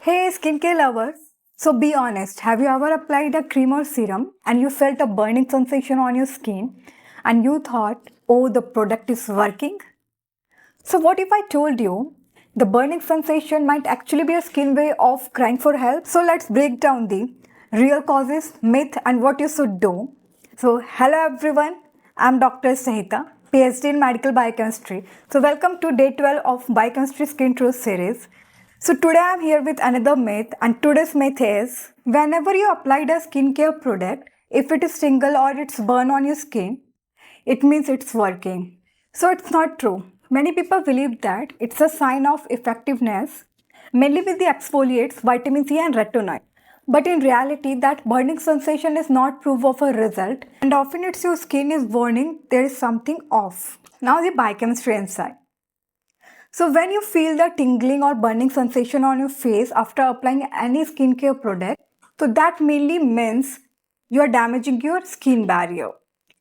Hey skincare lovers! So be honest, have you ever applied a cream or serum and you felt a burning sensation on your skin and you thought, oh, the product is working? So what if I told you the burning sensation might actually be a skin way of crying for help? So let's break down the real causes, myth and what you should do. So hello everyone, I'm Dr. Snehita, PhD in Medical Biochemistry. So welcome to day 12 of Biochemistry Skin Truth series. So today I'm here with another myth, and today's myth is whenever you applied a skincare product, if it is tingle or it's burn on your skin, it means it's working. So it's not true. Many people believe that it's a sign of effectiveness, mainly with the exfoliates, vitamin C and retinoid. But in reality, that burning sensation is not proof of a result, and often it's your skin is warning there is something off. Now the biochemistry inside. So when you feel the tingling or burning sensation on your face after applying any skincare product, so that mainly means you are damaging your skin barrier.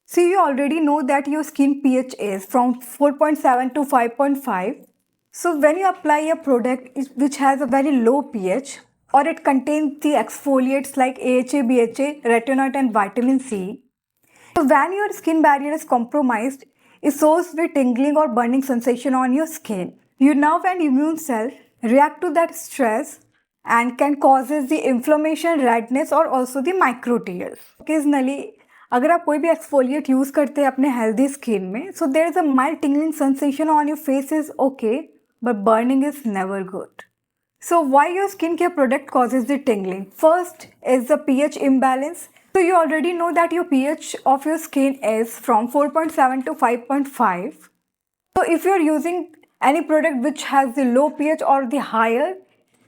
So you already know that your skin pH is from 4.7 to 5.5. So when you apply a product which has a very low pH or it contains the exfoliates like AHA, BHA, retinoid and vitamin C, so when your skin barrier is compromised, it shows with tingling or burning sensation on your skin. Your nerve and immune cells react to that stress and can causes the inflammation, redness or also the micro tears. Occasionally, अगर आप कोई भी exfoliate use करते हैं अपने healthy skin में, so there is a mild tingling sensation on your face is okay, but burning is never good. So why your skincare product causes the tingling? First is the pH imbalance. So you already know that your pH of your skin is from 4.7 to 5.5. So if you are using any product which has the low pH or the higher,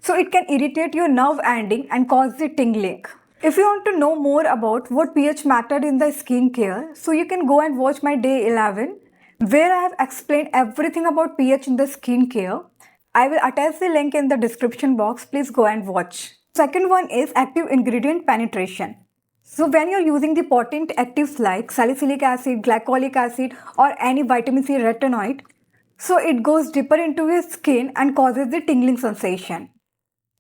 so it can irritate your nerve ending and cause the tingling. If you want to know more about what pH matter in the skincare, so you can go and watch my day 11 where I have explained everything about pH in the skincare. I will attach the link in the description box. Please go and watch. Second one is active ingredient penetration. So when you're using the potent actives like salicylic acid, glycolic acid or any vitamin C retinoid, so it goes deeper into your skin and causes the tingling sensation.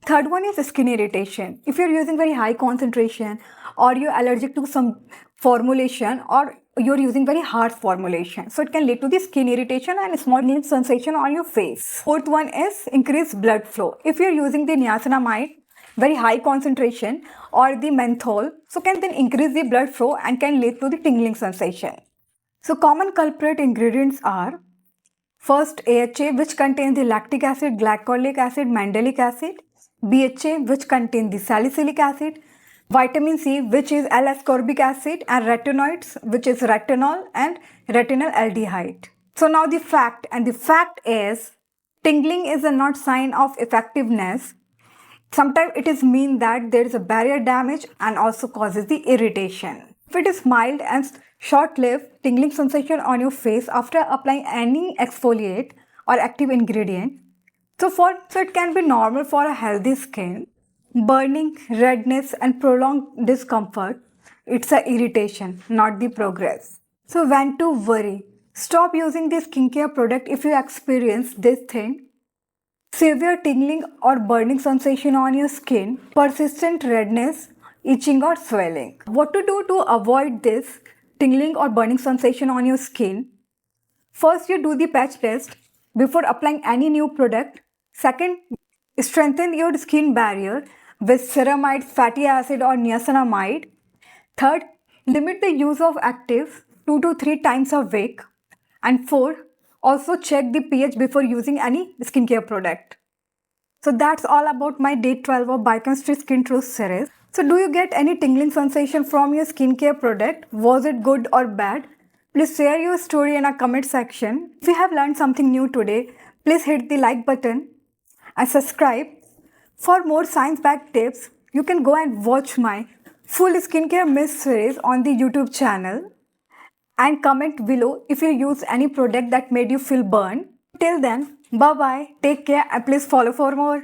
Third one is skin irritation. If you're using very high concentration or you're allergic to some formulation or you're using very harsh formulation, so it can lead to the skin irritation and small sensation on your face. Fourth one is increased blood flow. If you're using the niacinamide, very high concentration or the menthol, so can then increase the blood flow and can lead to the tingling sensation. So common culprit ingredients are first AHA, which contains the lactic acid, glycolic acid, mandelic acid, BHA, which contains the salicylic acid, vitamin C, which is L-ascorbic acid, and retinoids, which is retinol and retinol aldehyde. So now the fact is tingling is a not sign of effectiveness. Sometimes it is mean that there is a barrier damage and also causes the irritation. If it is mild and short-lived tingling sensation on your face after applying any exfoliate or active ingredient, so it can be normal for a healthy skin. Burning, redness and prolonged discomfort, it's a irritation, not the progress. So when to worry? Stop using this skincare product if you experience this thing. Severe tingling or burning sensation on your skin, persistent redness, itching or swelling. What to do to avoid this tingling or burning sensation on your skin? First, you do the patch test before applying any new product. Second, strengthen your skin barrier with ceramide, fatty acid or niacinamide. Third, limit the use of actives 2 to 3 times a week. And fourth, also check the pH before using any skincare product. So that's all about my day 12 of Biochemistry Skin Truth series. So do you get any tingling sensation from your skincare product? Was it good or bad? Please share your story in a comment section. If you have learned something new today, please hit the like button and subscribe. For more science-backed tips, you can go and watch my full skincare myth series on the YouTube channel. And comment below if you used any product that made you feel burned. Till then, bye bye, take care and please follow for more.